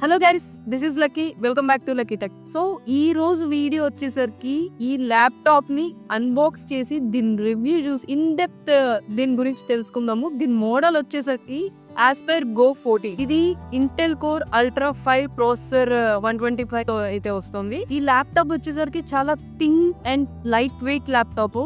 Hello guys, this is lucky. Welcome back to lucky tech. So ఈ రోజు video వచ్చేసరికి ఈ ల్యాప్టాప్ ని అన్బాక్స్ చేసి దీని రివ్యూ చూసి ఇన్ డెప్త్ దీని గురించి తెలుసుకుందాము. దీని మోడల్ వచ్చేసరికి ఆస్పైర్ గో 40. ఇది ఇంటెల్ కోర్ అల్ట్రా 5 ప్రాసెసర్ 125 తో అయితే వస్తుంది. ఈ ల్యాప్టాప్ వచ్చేసరికి చాలా thin and light weight laptop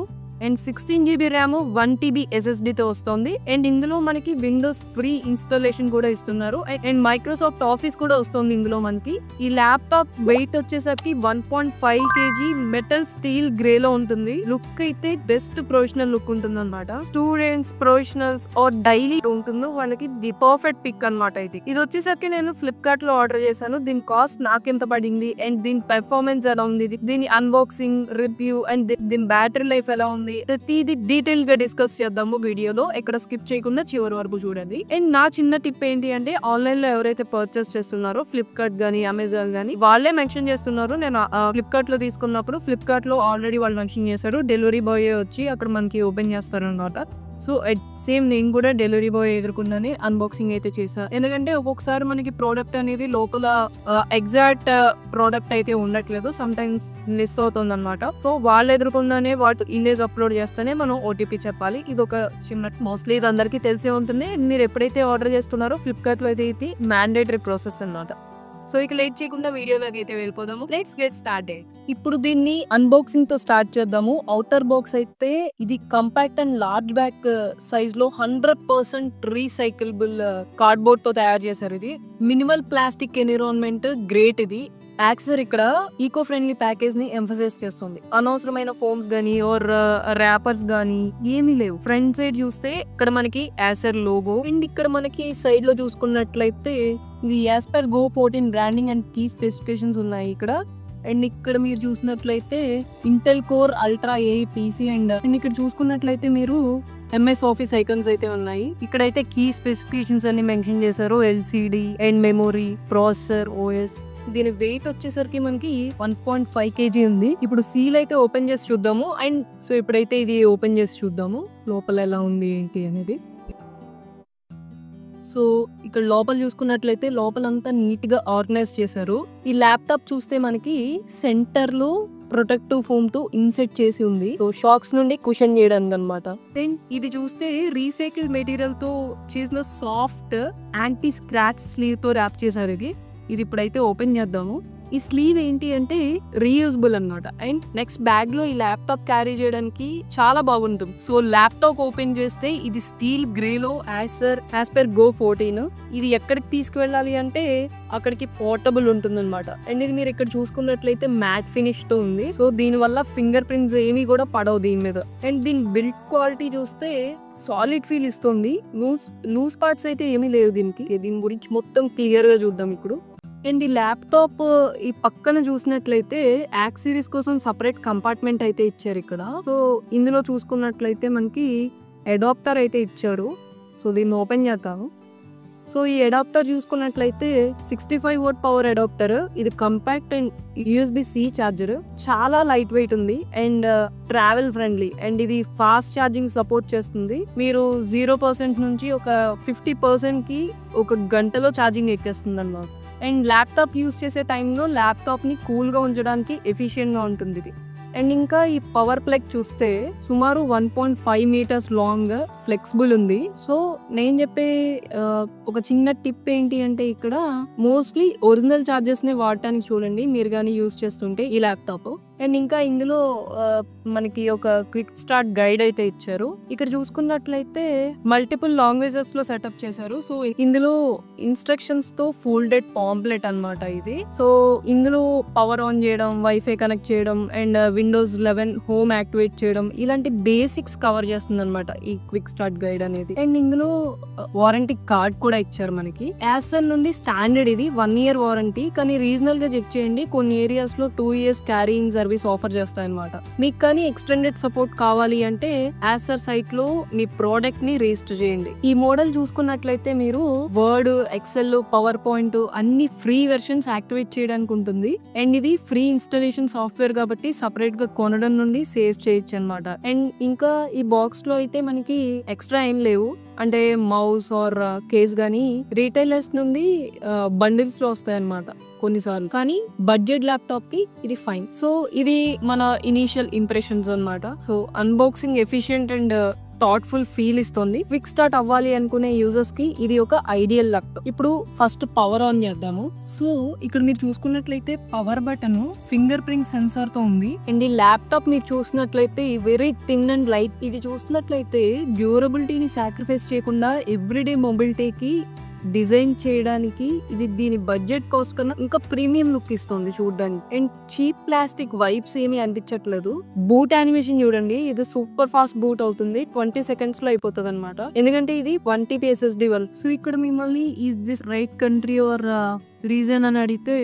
and 16GB RAM 1TB SSD తో వస్తుంది. అండ్ ఇందులో మనకి విండోస్ ఫ్రీ ఇన్స్టాలేషన్ కూడా ఇస్తున్నారు అండ్ మైక్రోసాఫ్ట్ ఆఫీస్ కూడా వస్తుంది ఇందులో మనకి. ఈ ల్యాప్టాప్ వెయిట్ వచ్చేసరికి 1.5 kg మెటల్ స్టీల్ గ్రే లో ఉంటుంది. లుక్ అయితే బెస్ట్ ప్రొఫెషనల్ లుక్ ఉంటుంది అనమాట. స్టూడెంట్స్, ప్రొఫెషనల్స్ ఆర్ డైలీ ఉంటుందో వాళ్ళకి ది పర్ఫెక్ట్ పిక్ అనమాట. ఇది వచ్చేసరికి నేను ఫ్లిప్కార్ట్ లో ఆర్డర్ చేశాను. దీని కాస్ట్ నాకెంత పడింది అండ్ దీని పెర్ఫార్మెన్స్ ఎలా ఉంది, దీని అన్బాక్సింగ్ రివ్యూ అండ్ దీని బ్యాటరీ లైఫ్ ఎలా ఉంది, ప్రతిదీ డీటెయిల్ గా డిస్కస్ చేద్దాము వీడియోలో. ఎక్కడ స్కిప్ చేయకుండా చివరి వరకు చూడండి. అండ్ నా చిన్న టిప్ ఏంటి అంటే, ఆన్లైన్ లో ఎవరైతే పర్చేస్ చేస్తున్నారో ఫ్లిప్కార్ట్ గానీ అమెజాన్ గానీ వాళ్ళే మెన్షన్ చేస్తున్నారు. నేను ఫ్లిప్కార్ట్ లో తీసుకున్నప్పుడు ఫ్లిప్కార్ట్ లో ఆల్రెడీ వాళ్ళు మెన్షన్ చేశారు, డెలివరీ బాయ్ వచ్చి అక్కడ మనకి ఓపెన్ చేస్తారు అనమాట. సో సేమ్ నేను కూడా డెలివరీ బాయ్ ఎదుర్కొండానే అన్బాక్సింగ్ అయితే చేశాను. ఎందుకంటే ఒక్కొక్కసారి మనకి ప్రోడక్ట్ అనేది లోపల ఎగ్జాక్ట్ ప్రోడక్ట్ అయితే ఉండట్లేదు, సమ్ టైమ్స్ మిస్ అవుతుంది అనమాట. సో వాళ్ళు ఎదుర్కొండానే వాటి ఇమేజ్ అప్లోడ్ చేస్తేనే మనం ఓటీపీ చెప్పాలి. ఇది ఒక చిన్న మోస్ట్లీ ఇది అందరికీ తెలిసే ఉంటుంది. మీరు ఎప్పుడైతే ఆర్డర్ చేస్తున్నారో ఫ్లిప్కార్ట్ లో అయితే ఇది మ్యాండేటరీ ప్రాసెస్ అన్నమాట. సో ఇక లేట్ చేయకుండా వీడియోలోకి అయితే వెళ్ళిపోదాము. Let's get started. ఇప్పుడు దీన్ని అన్బాక్సింగ్ తో స్టార్ట్ చేద్దాము. ఔటర్ బాక్స్ అయితే ఇది compact and large back size లో 100% రీసైకిలబుల్ కార్డ్బోర్డ్ తో తయారు చేశారు. ఇది మినిమల్ ప్లాస్టిక్ ఎన్విరాన్మెంట్ గ్రేట్. ఇది యాక్సర్ ఇక్కడ ఈకో ఫ్రెండ్లీ ప్యాకేజ్ ని ఎంఫసైజ్ చేస్తుంది. అనవసరమైన ఫోమ్స్ గానీ ఆర్ ర్యాపర్స్ గానీ ఏమీ లేవు. ఫ్రంట్ సైడ్ చూస్తే ఇక్కడ మనకి యాసర్ లోగో అండ్ ఇక్కడ మనకి సైడ్ లో చూసుకున్నట్లయితే ఇది Aspire go 14 branding and key specifications ఉన్నాయి ఇక్కడ. అండ్ ఇక్కడ మీరు చూసినట్లయితే Intel core ultra A PC and ఇక్కడ చూసుకున్నట్లయితే మీరు ఎంఎస్ ఆఫీస్ ఐకాన్స్ అయితే ఉన్నాయి. ఇక్కడైతే కీ స్పెసిఫికేషన్స్ అన్ని మెన్షన్ చేశారు. LCD and memory, processor, OS. దీని వెయిట్ వచ్చేసరికి మనకి 1.5 kg ఉంది. ఇప్పుడు సీల్ అయితే ఓపెన్ చేసి చూద్దాము. అండ్ సో ఇప్పుడైతే ఇది ఓపెన్ చేసి చూద్దాము లోపల ఎలా ఉంది ఏంటి అనేది. సో ఇక్కడ లోపల చూసుకున్నట్లయితే లోపలంతా నీట్ గా ఆర్గనైజ్ చేశారు. ఈ ల్యాప్టాప్ చూస్తే మనకి సెంటర్ లో ప్రొటెక్టివ్ ఫోమ్ తో ఇన్సెట్ చేసి ఉంది. సో షాక్స్ నుండి కుషన్ చేయడానికి అనమాట. అండ్ ఇది చూస్తే రీసైకిల్ మెటీరియల్ తో చేసిన సాఫ్ట్ యాంటీ స్క్రాచ్ స్లీవ్ తో ర్యాప్ చేశారు. ఇది ఇప్పుడైతే ఓపెన్ చేద్దాము. ఈ స్లీవ్ ఏంటి అంటే రీయూజబుల్ అన్నమాట. అండ్ నెక్స్ట్ బ్యాగ్ లో ఈ ల్యాప్టాప్ క్యారీ చేయడానికి చాలా బాగుంటుంది. సో ల్యాప్టాప్ ఓపెన్ చేస్తే ఇది స్టీల్ గ్రే లో ఆస్పైర్ గో 14. ఇది ఎక్కడికి తీసుకువెళ్ళాలి అంటే అక్కడికి పోర్టబుల్ ఉంటుంది అనమాట. అండ్ ఇది మీరు ఇక్కడ చూసుకున్నట్లయితే మ్యాట్ ఫినిష్ తో ఉంది. సో దీని వల్ల ఫింగర్ ప్రింట్స్ ఏమీ కూడా పడవు దీని మీద. అండ్ దీని బిల్డ్ క్వాలిటీ చూస్తే సాలిడ్ ఫీల్ ఇస్తుంది. లూజ్ పార్ట్స్ అయితే ఏమీ లేవు దీనికి. దీని గురించి మొత్తం క్లియర్ గా చూద్దాం ఇప్పుడు. అండ్ ఈ ల్యాప్టాప్ ఈ పక్కన చూసినట్లయితే యాక్స్ సిరీస్ కోసం సపరేట్ కంపార్ట్మెంట్ అయితే ఇచ్చారు ఇక్కడ. సో ఇందులో చూసుకున్నట్లయితే మనకి అడాప్టర్ అయితే ఇచ్చారు. సో దీన్ని ఓపెన్ చేద్దాము. సో ఈ అడాప్టర్ చూసుకున్నట్లయితే 65W పవర్ అడాప్టర్. ఇది కంపాక్ట్ అండ్ USB-C చార్జర్. చాలా లైట్ వెయిట్ ఉంది అండ్ ట్రావెల్ ఫ్రెండ్లీ. అండ్ ఇది ఫాస్ట్ ఛార్జింగ్ సపోర్ట్ చేస్తుంది. మీరు 0% నుంచి ఒక 50% కి ఒక గంటలో ఛార్జింగ్ ఎక్కేస్తుంది అన్నమాట. అండ్ ల్యాప్టాప్ యూస్ చేసే టైంలో ల్యాప్టాప్ ని కూల్ గా ఉంచడానికి ఎఫిషియెంట్ గా ఉంటుంది ఇది. అండ్ ఇంకా ఈ పవర్ ప్లగ్ చూస్తే సుమారు 1.5 meters లాంగ్, ఫ్లెక్సిబుల్ ఉంది. సో నేను చెప్పే ఒక చిన్న టిప్ ఏంటి అంటే, ఇక్కడ మోస్ట్లీ ఒరిజినల్ చార్జెస్ ని వాడటానికి చూడండి మీరు కానీ యూస్ చేస్తుంటే ఈ ల్యాప్టాప్. అండ్ ఇంకా ఇందులో మనకి ఒక క్విక్ స్టార్ట్ గైడ్ అయితే ఇచ్చారు. ఇక్కడ చూసుకున్నట్లయితే మల్టిపుల్ లాంగ్వేజెస్ లో సెటప్ చేశారు. సో ఇందులో ఇన్స్ట్రక్షన్స్ తో ఫోల్డెడ్ పాంప్లెట్ అన్నమాట ఇది. సో ఇందులో పవర్ ఆన్ చేయడం, వైఫై కనెక్ట్ చేయడం అండ్ విండోస్ 11 హోమ్ యాక్టివేట్ చేయడం ఇలాంటి బేసిక్స్ కవర్ చేస్తుంది అనమాట ఈ క్విక్ స్టార్ట్ గైడ్ అనేది. అండ్ ఇందులో వారంటీ కార్డ్ కూడా ఇచ్చారు మనకి. యాసర్ నుండి స్టాండర్డ్ ఇది 1 year వారంటీ, కానీ రీజనల్ గా చెక్ చేయండి. కొన్ని ఏరియాస్ లో 2 years క్యారీయింగ్ సర్వీస్ ఆఫర్ చేస్తాయి అనమాట. మీకు కానీ ఎక్స్టెండెడ్ సపోర్ట్ కావాలి అంటే యాసర్ సైట్ లో మీ ప్రోడక్ట్ ని రిజిస్టర్ చేయండి. ఈ మోడల్ చూసుకున్నట్లయితే మీరు వర్డ్, ఎక్సెల్, పవర్ పాయింట్ అన్ని ఫ్రీ వెర్షన్స్ యాక్టివేట్ చేయడానికి ఉంటుంది. అండ్ ఇది ఫ్రీ ఇన్స్టాలేషన్ సాఫ్ట్వేర్ కాబట్టి సపరేట్ గా కొనడం నుండి సేవ్ చేయొచ్చు అనమాట. అండ్ ఇంకా ఈ బాక్స్ లో అయితే మనకి ఎక్స్ట్రా ఏం లేవు. అంటే మౌస్ ఆర్ కేస్ గానీ రీటైలర్స్ నుండి బండిల్స్ లో వస్తాయి అన్నమాట కొన్నిసార్లు. కానీ బడ్జెట్ ల్యాప్టాప్ కి ఇది ఫైన్. సో ఇది మన ఇనీషియల్ ఇంప్రెషన్స్ అన్నమాట. So unboxing efficient and thoughtful feel ఇస్తుంది. క్విక్ స్టార్ట్ అవ్వాలి అనుకునే యూజర్స్ కి ఇది ఒక ఐడియల్ ల్యాప్టాప్. ఇప్పుడు ఫస్ట్ పవర్ ఆన్ చేద్దాము. సో ఇక్కడ మీరు చూసుకున్నట్లయితే power button finger print censor తో ఉంది. అండ్ ఈ ల్యాప్టాప్ మీరు చూసినట్లయితే వెరీ థిన్ అండ్ లైట్. ఇది చూసినట్లయితే డ్యూరబిలిటీని సాక్రిఫైస్ చేయకుండా ఎవ్రీడే మొబిలిటీకి డిజైన్ చేయడానికి ఇది దీని బడ్జెట్ కాస్ట్ కన్నా ఇంకా ప్రీమియం లుక్ ఇస్తుంది చూడడానికి. అండ్ చీప్ ప్లాస్టిక్ వైబ్స్ ఏమీ అనిపించట్లేదు. బూట్ యానిమేషన్ చూడండి, ఇది సూపర్ ఫాస్ట్ బూట్ అవుతుంది. 20 seconds లో అయిపోతుంది అనమాట. ఎందుకంటే ఇది 1 TB SSD వల్ల. సో ఇక్కడ మిమ్మల్ని is this right country or region అని అడిగితే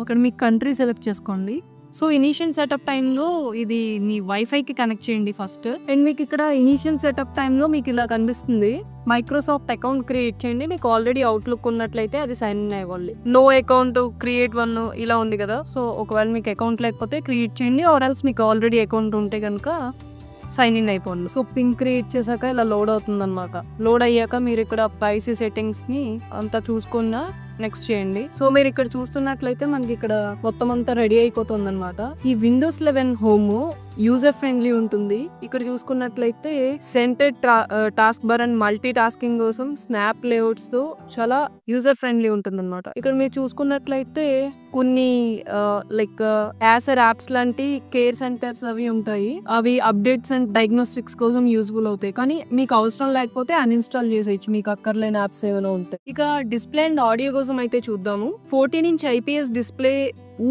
అక్కడ మీ కంట్రీ సెలెక్ట్ చేసుకోండి. సో ఇనీషియల్ సెటప్ టైంలో ఇది మీ వైఫైకి కనెక్ట్ చేయండి ఫస్ట్. అండ్ మీకు ఇక్కడ ఇనీషియల్ సెటప్ టైంలో మీకు ఇలా కనిపిస్తుంది, మైక్రోసాఫ్ట్ అకౌంట్ క్రియేట్ చేయండి. మీకు ఆల్రెడీ అవుట్లుక్ ఉన్నట్లయితే అది సైన్ ఇన్ అవ్వాలి. నో అకౌంట్ క్రియేట్ వన్ ఇలా ఉంది కదా. సో ఒకవేళ మీకు అకౌంట్ లేకపోతే క్రియేట్ చేయండి, ఆర్ ఎల్స్ మీకు ఆల్రెడీ అకౌంట్ ఉంటే కనుక సైన్ ఇన్ అయిపోండి. సో పింక్ క్రియేట్ చేశాక ఇలా లోడ్ అవుతుంది అనమాట. లోడ్ అయ్యాక మీరు ఇక్కడ ప్రైసీ సెట్టింగ్స్ ని అంతా చూసుకున్న నెక్స్ట్ చేయండి. సో మీరు ఇక్కడ చూస్తున్నట్లయితే మనకి ఇక్కడ మొత్తం అంతా రెడీ అయిపోతుంది అనమాట. ఈ విండోస్ 11 హోమ్ యూజర్ ఫ్రెండ్లీ ఉంటుంది. ఇక్కడ చూసుకున్నట్లయితే scented task bar and multi tasking కోసం స్నాప్ లేఅవుట్స్ తో చాలా యూజర్ ఫ్రెండ్లీ ఉంటుంది అనమాట. ఇక్కడ మీరు చూసుకున్నట్లయితే కొన్ని లైక్ యాసర్ యాప్స్ లాంటి కేర్ సెంటర్స్ అవి ఉంటాయి. అవి అప్డేట్స్ అండ్ డయాగ్నోస్టిక్స్ కోసం యూజ్ఫుల్ అవుతాయి. కానీ మీకు అవసరం లేకపోతే అన్ఇన్స్టాల్ చేసేయచ్చు, మీకు అక్కర్లేని యాప్స్ ఏమైనా ఉంటాయి. ఇక డిస్ప్లే అండ్ ఆడియో కోసం అయితే చూద్దాము. 14-inch IPS డిస్ప్లే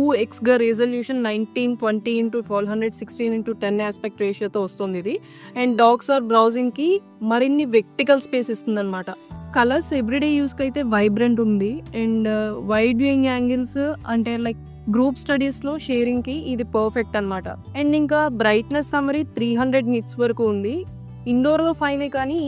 UX గా రెజల్యూషన్ 1920x1216x10 ఆస్పెక్ట్ రేషియోతో వస్తుంది ఇది. అండ్ డాక్స్ ఆర్ బ్రౌజింగ్ కి మరిన్ని వెర్టికల్ స్పేస్ ఇస్తుంది అనమాట. కలర్స్ ఎవ్రీడే యూస్ కి అయితే వైబ్రెంట్ ఉంది. అండ్ వైడ్ వ్యూయింగ్ యాంగిల్స్ అంటే లైక్ గ్రూప్ స్టడీస్ లో షేరింగ్ కి ఇది పర్ఫెక్ట్ అనమాట. అండ్ ఇంకా బ్రైట్నెస్ సమ్మరీ 300 nits వరకు ఉంది. ఇండోర్ లో ఫైనే కానీ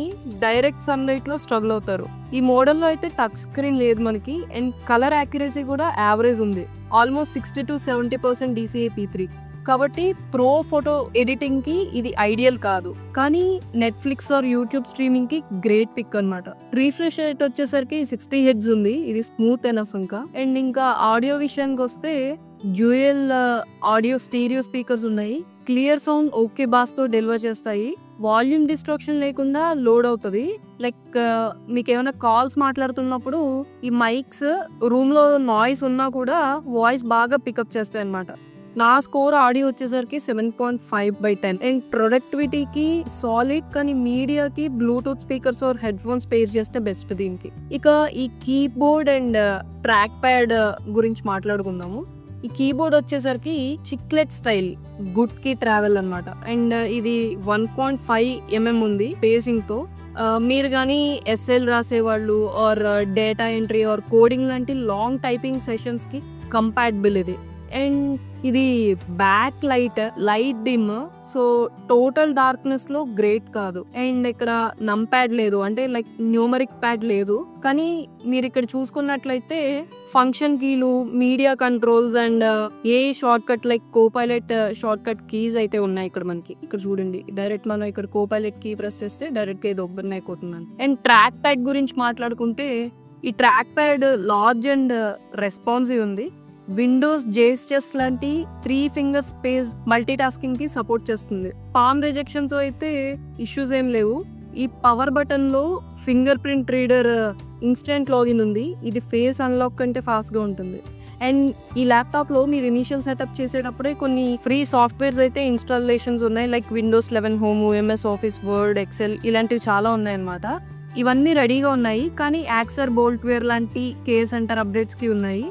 డైరెక్ట్ సన్లైట్ లో స్ట్రగుల్ అవుతారు. ఈ మోడల్లో అయితే టచ్ స్క్రీన్ లేదు మనకి. అండ్ కలర్ యాక్యురసీ కూడా యావరేజ్ ఉంది, ఆల్మోస్ట్ 60 to 70% DCI-P3. కాబట్టి ప్రో ఫోటో ఎడిటింగ్ కి ఇది ఐడియల్ కాదు, కానీ నెట్ఫ్లిక్స్ ఆర్ యూట్యూబ్ స్ట్రీమింగ్ కి గ్రేట్ పిక్ అనమాట. రీఫ్రెష్ రేట్ వచ్చేసరికి 60 Hz ఉంది, ఇది స్మూత్ ఎనఫ్ ఇంకా. అండ్ ఇంకా ఆడియో విషయానికి వస్తే డ్యూయల్ ఆడియో స్టీరియో స్పీకర్స్ ఉన్నాయి. క్లియర్ సౌండ్ ఓకే బాస్ తో డెలివర్ చేస్తాయి. వాల్యూమ్ డిస్ట్రాక్షన్ లేకుండా లోడ్ అవుతుంది. లైక్ మీకు ఏమైనా కాల్స్ మాట్లాడుతున్నప్పుడు ఈ మైక్స్ రూమ్ లో నాయిస్ ఉన్నా కూడా వాయిస్ బాగా పికప్ చేస్తాయి అనమాట. నా స్కోర్ ఆడియో వచ్చేసరికి 7.5/10. అండ్ ప్రొడక్టివిటీకి సాలిడ్, కానీ మీడియాకి Bluetooth speakers or headphones pair చేస్తే బెస్ట్ దీనికి. ఇక ఈ కీబోర్డ్ అండ్ ట్రాక్ ప్యాడ్ గురించి మాట్లాడుకుందాము. ఈ కీబోర్డ్ వచ్చేసరికి చిక్లెట్ స్టైల్ గుడ్ కి ట్రావెల్ అనమాట. అండ్ ఇది 1.5 mm ఉంది పేసింగ్ తో. మీరు కానీ SL రాసేవాళ్ళు or data entry or coding లాంటి లాంగ్ టైపింగ్ సెషన్స్ కి కంపాటబుల్ ఇది. అండ్ ఇది backlight dim, so total darkness లో గ్రేట్ కాదు. అండ్ ఇక్కడ నమ్ ప్యాడ్ లేదు, అంటే లైక్ న్యూమరిక్ ప్యాడ్ లేదు. కానీ మీరు ఇక్కడ చూసుకున్నట్లయితే ఫంక్షన్ కీలు, media controls and A short cut like Copilot short cut keys అయితే ఉన్నాయి ఇక్కడ మనకి. ఇక్కడ చూడండి, డైరెక్ట్ మనం ఇక్కడ కోపైలట్ కీ ప్రెస్ చేస్తే డైరెక్ట్ గా ఇది ఓపెన్ అయిపోతుంది. అండ్ ట్రాక్ ప్యాడ్ గురించి మాట్లాడుకుంటే ఈ track pad large and responsive ఉంది. విండోస్ జెస్చర్స్ లాంటి 3 finger స్పేస్ మల్టీ టాస్కింగ్ కి సపోర్ట్ చేస్తుంది. పామ్ రిజెక్షన్ తో అయితే ఇష్యూస్ ఏం లేవు. ఈ పవర్ బటన్ లో finger print reader instant login ఉంది, ఇది ఫేస్ అన్లాక్ కంటే ఫాస్ట్ గా ఉంటుంది. అండ్ ఈ ల్యాప్టాప్ లో మీరు ఇనిషియల్ సెటప్ చేసేటప్పుడే కొన్ని ఫ్రీ సాఫ్ట్వేర్స్ అయితే ఇన్స్టాలేషన్స్ ఉన్నాయి, like Windows 11 home, MS Office, Word, Excel ఇలాంటివి చాలా ఉన్నాయన్నమాట. ఇవన్నీ రెడీగా ఉన్నాయి, కానీ యాక్సర్, బోల్ట్వేర్ లాంటి కేర్ సెంటర్ అప్డేట్స్ కి ఉన్నాయి.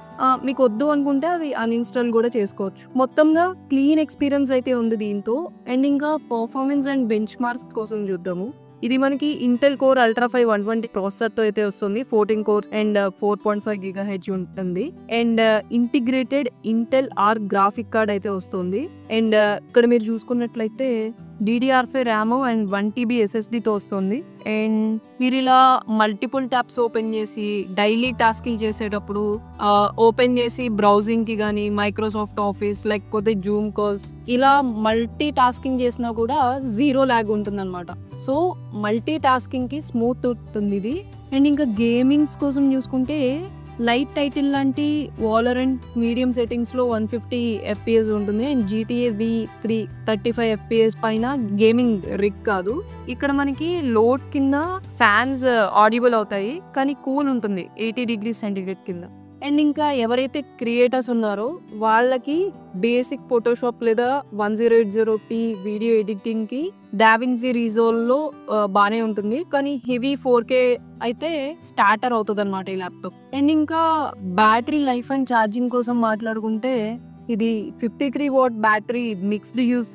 మీకు వద్దు అనుకుంటే అవి అన్ఇన్స్టాల్ కూడా చేసుకోవచ్చు. మొత్తంగా క్లీన్ ఎక్స్పీరియన్స్ అయితే ఉంది దీంతో. అండ్ ఇంకా పర్ఫార్మెన్స్ అండ్ బెంచ్ మార్క్స్ కోసం చూద్దాము. ఇది మనకి ఇంటెల్ కోర్ అల్ట్రా 5 120 ప్రాసెసర్ తో అయితే వస్తుంది. 14 కోర్స్ అండ్ 4.5 GHz ఉంటుంది. And integrated Intel arc graphic card అయితే వస్తుంది. అండ్ ఇక్కడ మీరు చూసుకున్నట్లయితే DDR5 ర్యామ్ అండ్ 1 TB SSDతో వస్తుంది. అండ్ మీరు ఇలా మల్టిపుల్ ట్యాబ్స్ ఓపెన్ చేసి డైలీ టాస్కింగ్ చేసేటప్పుడు ఓపెన్ చేసి బ్రౌజింగ్కి కానీ మైక్రోసాఫ్ట్ ఆఫీస్ లేకపోతే జూమ్ కాల్స్ ఇలా మల్టీ టాస్కింగ్ చేసినా కూడా 0 ల్యాగ్ ఉంటుంది అనమాట. సో మల్టీ టాస్కింగ్కి స్మూత్ ఉంటుంది ఇది. అండ్ ఇంకా గేమింగ్స్ కోసం చూసుకుంటే లైట్ టైటిల్ లాంటి వాలరెంట్ మీడియం సెట్టింగ్స్లో 150 FPS ఉంటుంది. అండ్ GTA V3 35 FPS పైన గేమింగ్ రిగ్ కాదు. ఇక్కడ మనకి లోడ్ కింద ఫ్యాన్స్ ఆడిబుల్ అవుతాయి, కానీ కూల్ ఉంటుంది 80 degrees సెంటిగ్రేడ్ కింద. అండ్ ఇంకా ఎవరైతే క్రియేటర్స్ ఉన్నారో వాళ్ళకి బేసిక్ ఫోటోషాప్ లేదా 1080p వీడియో ఎడిటింగ్కి డావిన్సీ రీజోల్లో బాగానే ఉంటుంది, కానీ హెవీ 4K అయితే స్టార్టర్ అవుతుంది అనమాట ఈ ల్యాప్టాప్. అండ్ ఇంకా బ్యాటరీ లైఫ్ అండ్ ఛార్జింగ్ కోసం మాట్లాడుకుంటే ఇది 53 watt battery mixed use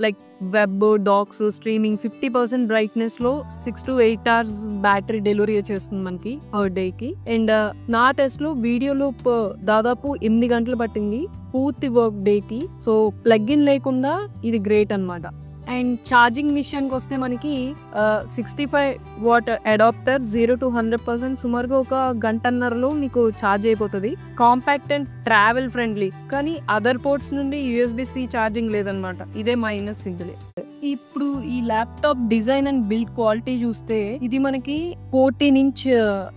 like web, docs, streaming 50% బ్రైట్నెస్లో 6 to 8 hours బ్యాటరీ డెలివరీ చేస్తుంది మనకి పర్ డేకి. అండ్ నా టెస్ట్లో వీడియో లూప్ దాదాపు 8 గంటలు పట్టింది పూర్తి వర్క్ డేకి. సో ప్లగ్ ఇన్ లేకుండా ఇది గ్రేట్ అనమాట. అండ్ ఛార్జింగ్ విషయానికి వస్తే మనకి 65 watt అడాప్టర్ 0 to 100% సుమారుగా ఒక గంటన్నరలో మీకు ఛార్జ్ అయిపోతుంది. కాంపాక్ట్ అండ్ ట్రావెల్ ఫ్రెండ్లీ, కానీ అదర్ పోర్ట్స్ నుండి USB-C ఛార్జింగ్ లేదనమాట. ఇదే మైనస్ ఇందులో. ఇప్పుడు ఈ laptop design and build quality చూస్తే ఇది మనకి 14 inch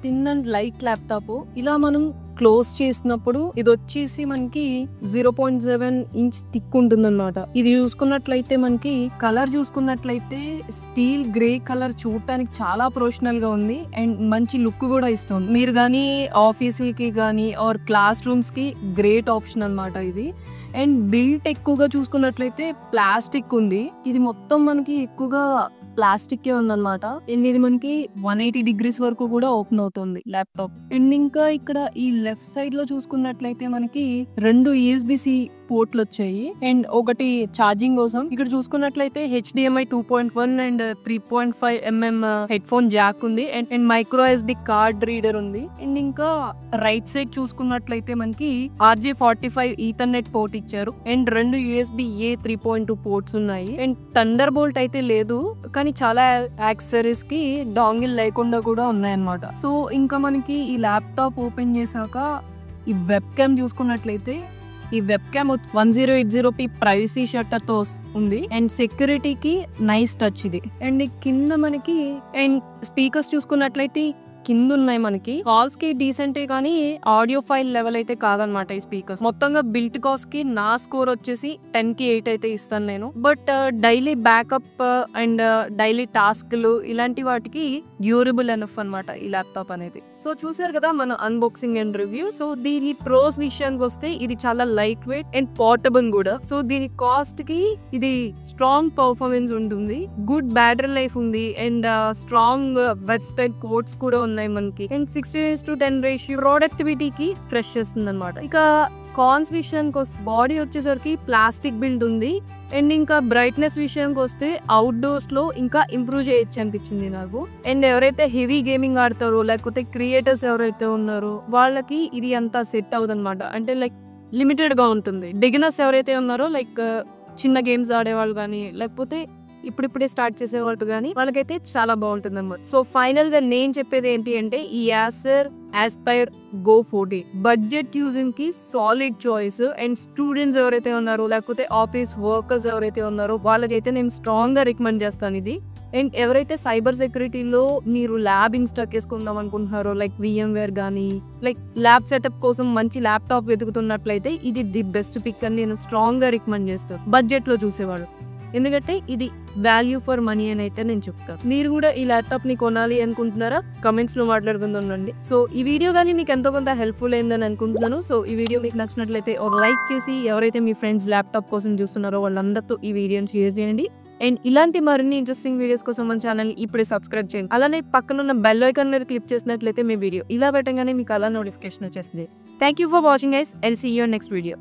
thin and light laptop. ఇలా మనం క్లోజ్ చేసినప్పుడు ఇది వచ్చేసి మనకి 0.7 inch థిక్ ఉంటుంది అనమాట. ఇది చూసుకున్నట్లయితే మనకి కలర్ చూసుకున్నట్లయితే స్టీల్ గ్రే కలర్ చూడటానికి చాలా ప్రొఫెషనల్ గా ఉంది అండ్ మంచి లుక్ కూడా ఇస్తుంది. మీరు కానీ ఆఫీసులకి కానీ ఆర్ క్లాస్ రూమ్స్ కి గ్రేట్ ఆప్షన్ అనమాట ఇది. అండ్ బిల్ట్ ఎక్కువగా చూసుకున్నట్లయితే ప్లాస్టిక్ ఉంది. ఇది మొత్తం మనకి ఎక్కువగా ప్లాస్టిక్ ఉందన్నమాట. అండ్ ఇది మనకి 180 degrees వరకు కూడా ఓపెన్ అవుతుంది ల్యాప్టాప్. అండ్ ఇంకా ఇక్కడ ఈ లెఫ్ట్ సైడ్ లో చూసుకున్నట్లయితే మనకి 2 USB-C పోర్ట్లు వచ్చాయి అండ్ ఒకటి ఛార్జింగ్ కోసం. ఇక్కడ చూసుకున్నట్లయితే HDMI 2.1 and 3.5mm headphone jack ఉంది and micro SD card reader ఉంది. అండ్ ఇంకా రైట్ సైడ్ చూసుకున్నట్లయితే మనకి RJ45 ఈథర్నెట్ పోర్ట్ ఇచ్చారు అండ్ 2 USB-A 3.2 పోర్ట్స్ ఉన్నాయి. అండ్ థండర్ బోల్ట్ అయితే లేదు, కానీ చాలా యాక్సెసరీస్ కి డాంగిల్ లేకుండా కూడా ఉన్నాయన్నమాట. సో ఇంకా మనకి ఈ ల్యాప్టాప్ ఓపెన్ చేశాక ఈ వెబ్ క్యామ్ చూసుకున్నట్లయితే ఈ web cam 1080p privacy shutter తో ఉంది అండ్ సెక్యూరిటీకి నైస్ టచ్ ఇది. అండ్ కింద మనకి అండ్ స్పీకర్స్ చూసుకున్నట్లయితే కింద ఉన్నాయి మనకి. కాల్స్ కి డీసెంటే కానీ ఆడియో ఫైల్ లెవెల్ అయితే కాదనమాట ఈ స్పీకర్స్. మొత్తంగా బిల్ట్ కాస్ట్ కి నా స్కోర్ వచ్చేసి 10కి 8 అయితే ఇస్తాను నేను. But daily backup and daily టాస్క్లు ఇలాంటి వాటికి డ్యూరబుల్ ఎనఫ్ అనమాట ఈ ల్యాప్టాప్ అనేది. సో చూసారు కదా మన అన్బాక్సింగ్ అండ్ రివ్యూ. సో దీని ప్రోస్ విషయానికి వస్తే ఇది చాలా లైట్ వెయిట్ అండ్ పోర్టబుల్ కూడా. సో దీని కాస్ట్ కి ఇది స్ట్రాంగ్ పర్ఫార్మెన్స్ ఉంటుంది, గుడ్ బ్యాటరీ లైఫ్ ఉంది అండ్ స్ట్రాంగ్ వెస్టైడ్ పోర్ట్స్ కూడా ఉన్నాయి మనకి. అండ్ 60:10 రేషియో ప్రొడక్టివిటీకి ఫ్రెష్ చేస్తుంది అనమాట. ఇక కాన్స్ విషయానికి వస్తే బాడీ వచ్చేసరికి ప్లాస్టిక్ బిల్డ్ ఉంది అండ్ ఇంకా బ్రైట్నెస్ విషయానికి వస్తే అవుట్డోర్స్ లో ఇంకా ఇంప్రూవ్ చేయొచ్చు అనిపించింది నాకు. అండ్ ఎవరైతే హెవీ గేమింగ్ ఆడతారో లేకపోతే క్రియేటర్స్ ఎవరైతే ఉన్నారో వాళ్ళకి ఇది అంతా సెట్ అవుతుంది అనమాట. అంటే లైక్ లిమిటెడ్ గా ఉంటుంది. బిగినర్స్ ఎవరైతే ఉన్నారో లైక్ చిన్న గేమ్స్ ఆడేవాళ్ళు కానీ లేకపోతే ఇప్పుడిప్పుడే స్టార్ట్ చేసేవాళ్ళు కానీ వాళ్ళకైతే చాలా బాగుంటుంది అన్నమాట. సో ఫైనల్ గా నేను చెప్పేది ఏంటి అంటే ఈ Acer Aspire Go 40 budget using కి సాలిడ్ చాయిస్. అండ్ స్టూడెంట్స్ ఎవరైతే ఉన్నారో లేకపోతే ఆఫీస్ వర్కర్స్ ఎవరైతే ఉన్నారో వాళ్ళకైతే నేను స్ట్రాంగ్ గా రికమెండ్ చేస్తాను ఇది. అండ్ ఎవరైతే సైబర్ సెక్యూరిటీలో మీరు ల్యాబ్ ఇన్స్టాల్ చేసుకుందాం అనుకుంటున్నారో లైక్ VMware కానీ లైక్ ల్యాబ్ సెటప్ కోసం మంచి ల్యాప్టాప్ వెతుకుతున్నట్లయితే ఇది ది బెస్ట్ పిక్ అని నేను స్ట్రాంగ్ గా రికమెండ్ చేస్తాను బడ్జెట్ లో చూసేవాడు. ఎందుకంటే ఇది వాల్యూ ఫర్ మనీ అని అయితే నేను చెప్తాను. మీరు కూడా ఈ ల్యాప్టాప్ ని కొనాలి అనుకుంటున్నారా? కమెంట్స్ లో మాట్లాడుకుందండి. సో ఈ వీడియో కానీ మీకు ఎంతో కొంత హెల్ప్ఫుల్ అయిందని అనుకుంటున్నాను. సో ఈ వీడియో మీకు నచ్చినట్లయితే ఒక లైక్ చేసి ఎవరైతే మీ ఫ్రెండ్స్ ల్యాప్టాప్ కోసం చూస్తున్నారో వాళ్ళందరితో ఈ వీడియోని షేర్ చేయండి. అండ్ ఇలాంటి మరిన్ని ఇంట్రెస్టింగ్ వీడియోస్ కోసం మన ఛానల్ ఇప్పుడే సబ్స్క్రైబ్ చేయండి. అలానే పక్కనున్న బెల్ ఐకాన్ మీద క్లిక్ చేసినట్లయితే మీ వీడియో ఇలా పెట్టగానే మీకు అలా నోటిఫికేషన్ వచ్చేస్తుంది. Thank you for watching guys. I'll see you next video.